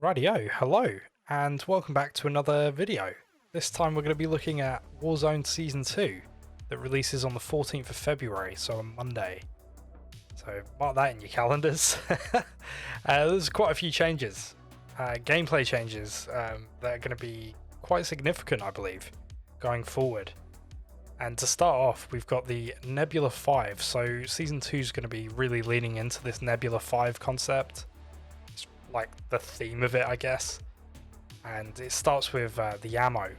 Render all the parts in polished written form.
Rightio, hello, and welcome back to another video. This time we're going to be looking at Warzone Season 2 that releases on the 14th of February, so on Monday. So mark that in your calendars. There's quite a few changes, gameplay changes that are going to be quite significant, I believe, going forward. And to start off, we've got the Nebula 5, so Season 2 is going to be really leaning into this Nebula 5 concept. Like the theme of it, I guess. And it starts with the ammo,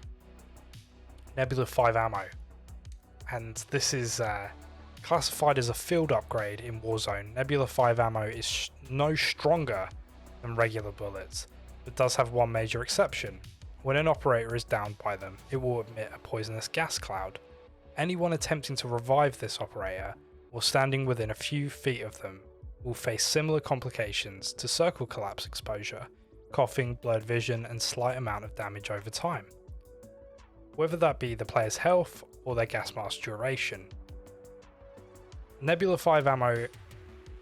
Nebula 5 ammo, and this is classified as a field upgrade in Warzone. Nebula 5 ammo is no stronger than regular bullets, but does have one major exception. When an operator is downed by them, it will emit a poisonous gas cloud. Anyone attempting to revive this operator or standing within a few feet of them will face similar complications to circle collapse exposure, coughing, blurred vision, and slight amount of damage over time, whether that be the player's health or their gas mask duration. Nebula 5 ammo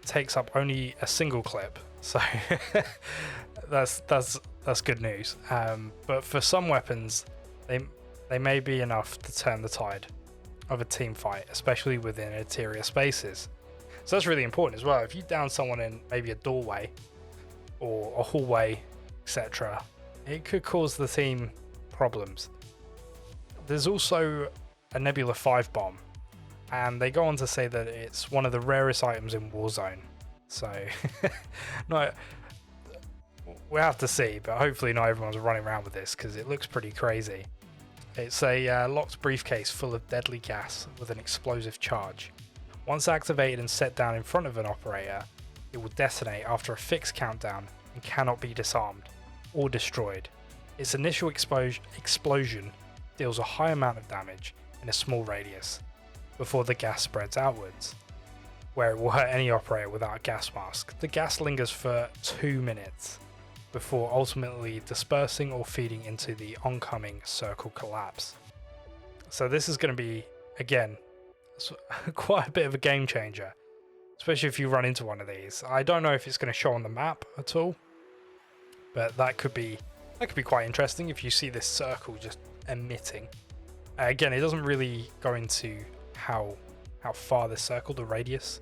takes up only a single clip, so that's good news. But for some weapons, they may be enough to turn the tide of a team fight, especially within interior spaces. So that's really important as well. If you down someone in maybe a doorway or a hallway, etc., it could cause the team problems. There's also a Nebula 5 bomb, and they go on to say that it's one of the rarest items in Warzone. So, no, we'll have to see, but hopefully not everyone's running around with this because it looks pretty crazy. It's a locked briefcase full of deadly gas with an explosive charge. Once activated and set down in front of an operator, it will detonate after a fixed countdown and cannot be disarmed or destroyed. Its initial explosion deals a high amount of damage in a small radius before the gas spreads outwards, where it will hurt any operator without a gas mask. The gas lingers for 2 minutes before ultimately dispersing or feeding into the oncoming circle collapse. So this is going to be, again, quite a bit of a game changer, especially if you run into one of these. I don't know if it's going to show on the map at all, but that could be quite interesting if you see this circle just emitting. Again, it doesn't really go into how far this circle, the radius,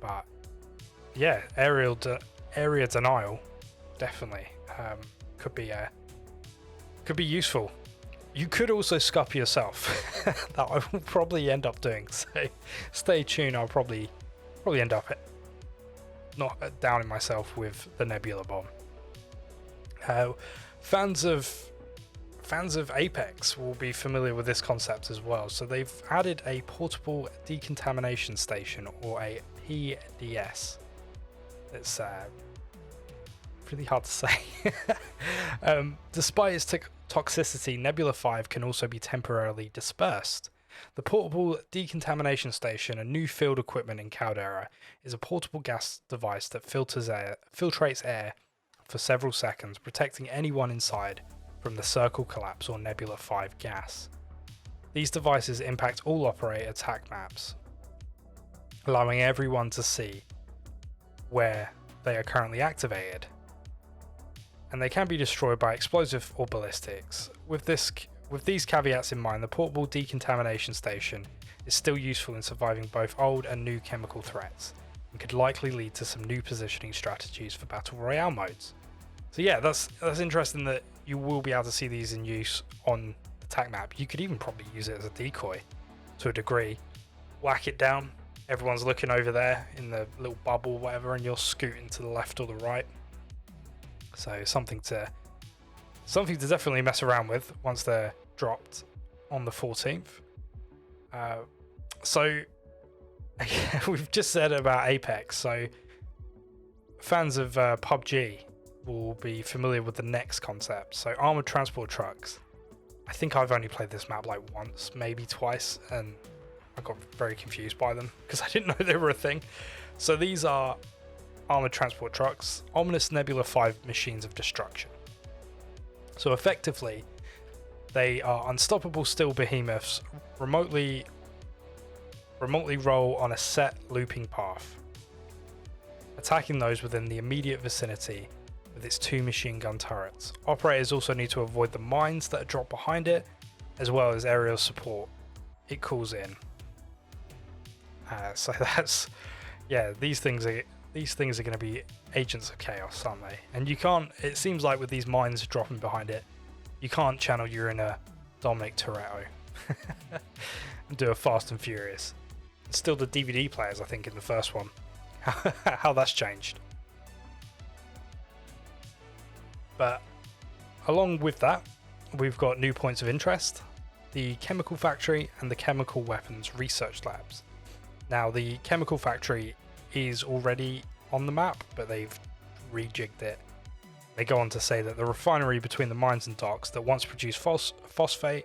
but yeah, area denial definitely could be useful. You could also scup yourself. That I will probably end up doing, so stay tuned. I'll probably end up not downing myself with the Nebula bomb. Fans of Apex will be familiar with this concept as well. So they've added a portable decontamination station, or a PDS. It's really hard to say. Despite its toxicity, Nebula 5 can also be temporarily dispersed. The portable decontamination station, a new field equipment in Caldera, is a portable gas device that filtrates air for several seconds, protecting anyone inside from the circle collapse or Nebula 5 gas. These devices impact all operator attack maps, allowing everyone to see where they are currently activated, and they can be destroyed by explosive or ballistics. With these caveats in mind, the portable decontamination station is still useful in surviving both old and new chemical threats, and could likely lead to some new positioning strategies for battle royale modes. So yeah, that's interesting that you will be able to see these in use on the attack map. You could even probably use it as a decoy to a degree. Whack it down, everyone's looking over there in the little bubble, whatever, and you're scooting to the left or the right. So something to definitely mess around with once they're dropped on the 14th. So we've just said about Apex, so fans of PUBG will be familiar with the next concept. So armored transport trucks. I think I've only played this map like once, maybe twice, and I got very confused by them because I didn't know they were a thing. So these are armored transport trucks, ominous Nebula 5 machines of destruction. So effectively, they are unstoppable steel behemoths, remotely roll on a set looping path, attacking those within the immediate vicinity with its 2 machine gun turrets. Operators also need to avoid the mines that are dropped behind it, as well as aerial support it calls in. So that's, yeah, these things are going to be agents of chaos, aren't they? And you can't, it seems like with these mines dropping behind it, you can't channel your inner Dominic Toretto and do a Fast and Furious. It's still the DVD players, I think, in the first one. How that's changed. But along with that, we've got new points of interest: the chemical factory and the chemical weapons research labs. Now, the chemical factory is already on the map, but they've rejigged it. They go on to say that the refinery between the mines and docks that once produced phosphate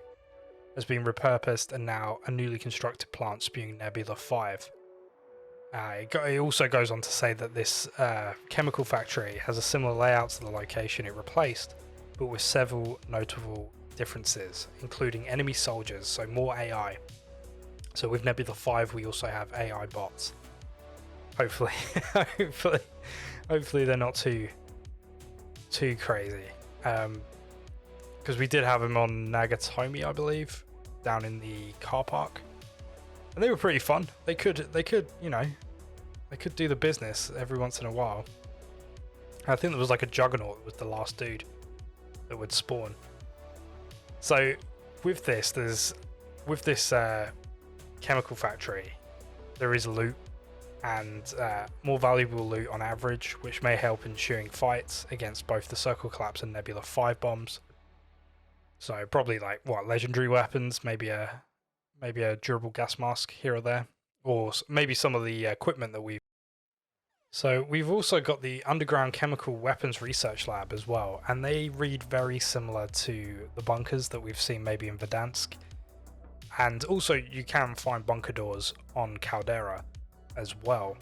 has been repurposed and now a newly constructed plant spewing Nebula 5. It also goes on to say that this chemical factory has a similar layout to the location it replaced, but with several notable differences, including enemy soldiers, so more AI. So with Nebula 5 we also have AI bots. Hopefully hopefully they're not too crazy. Because we did have them on Nagatomi, I believe, down in the car park. And they were pretty fun. They could, you know, they could do the business every once in a while. I think there was like a Juggernaut that was the last dude that would spawn. So with this, chemical factory, there is loot and more valuable loot on average, which may help ensuring fights against both the Circle Collapse and Nebula 5 bombs. So probably like legendary weapons, maybe a durable gas mask here or there, or maybe some of the equipment that we've. So we've also got the underground chemical weapons research lab as well, and they read very similar to the bunkers that we've seen maybe in Verdansk. And also you can find bunker doors on Caldera as well.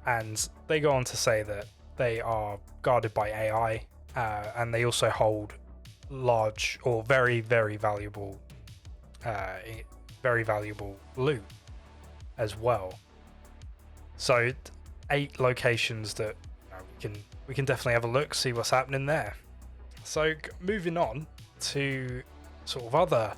And they go on to say that they are guarded by AI, and they also hold large or very valuable loot as well. So 8 locations that we can definitely have a look, see what's happening there. So moving on to sort of other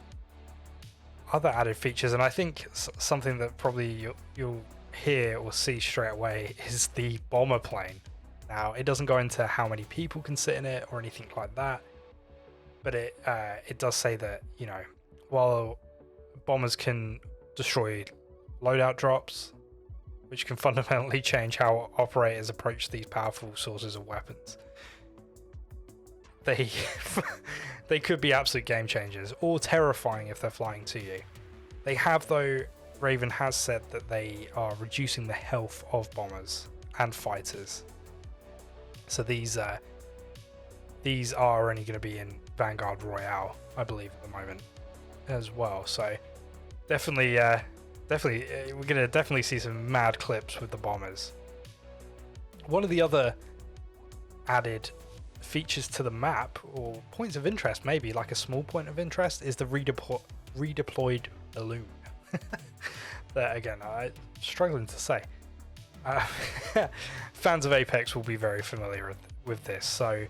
added features, and I think something that probably you'll hear or see straight away is the bomber plane. Now, it doesn't go into how many people can sit in it or anything like that, but it does say that, you know, while bombers can destroy loadout drops, which can fundamentally change how operators approach these powerful sources of weapons, they could be absolute game changers or terrifying if they're flying to you. They have, though, Raven has said that they are reducing the health of bombers and fighters. So these are only going to be in Vanguard Royale, I believe, at the moment as well. So definitely we're going to definitely see some mad clips with the bombers. One of the other added features to the map, or points of interest, maybe like a small point of interest, is the redeployed balloon. That again, I'm struggling to say. Fans of Apex will be very familiar with this. So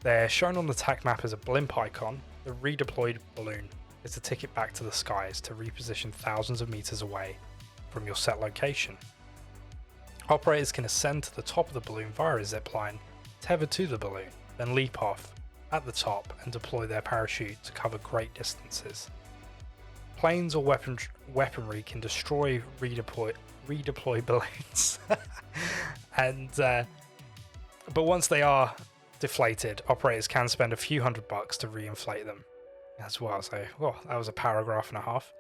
they're shown on the TAC map as a blimp icon. The redeployed balloon is a ticket back to the skies to reposition thousands of meters away from your set location. Operators can ascend to the top of the balloon via a zipline tethered to the balloon, then leap off at the top and deploy their parachute to cover great distances. Planes or weaponry can destroy redeploy balloons, and but once they are deflated, operators can spend a few $100 to reinflate them as well. So, that was a paragraph and a half.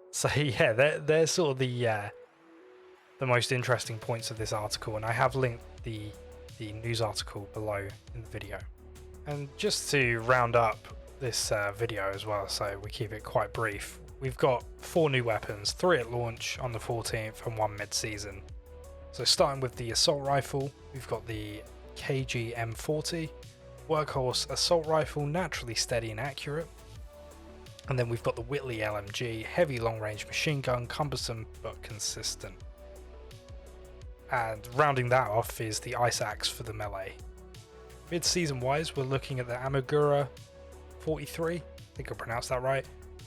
So yeah, they're sort of the most interesting points of this article, and I have linked the news article below in the video. And just to round up this video as well, so we keep it quite brief, we've got 4 new weapons, 3 at launch on the 14th and 1 mid-season. So starting with the assault rifle, we've got the KG M40, workhorse assault rifle, naturally steady and accurate. And then we've got the Whitley LMG, heavy long-range machine gun, cumbersome but consistent. And rounding that off is the Ice Axe for the melee. Mid-season wise, we're looking at the Amagura 43, I think I pronounced that right.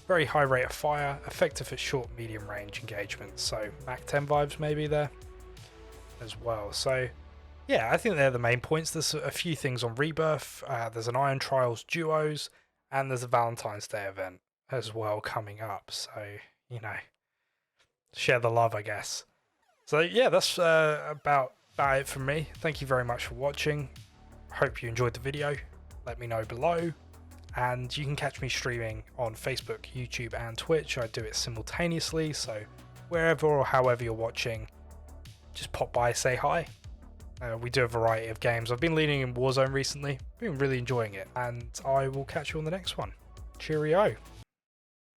Very high rate of fire, effective at short medium range engagements, so Mac 10 vibes maybe there as well. So yeah, I think they're the main points. There's a few things on Rebirth, there's an Iron Trials Duos, and there's a Valentine's Day event as well coming up, so you know, share the love, I guess. So yeah, that's about it from me. Thank you very much for watching. Hope you enjoyed the video. Let me know below, and you can catch me streaming on Facebook, YouTube and Twitch. I do it simultaneously, so wherever or however you're watching, just pop by, say hi. We do a variety of games. I've been leaning in Warzone recently, been really enjoying it, and I will catch you on the next one. Cheerio.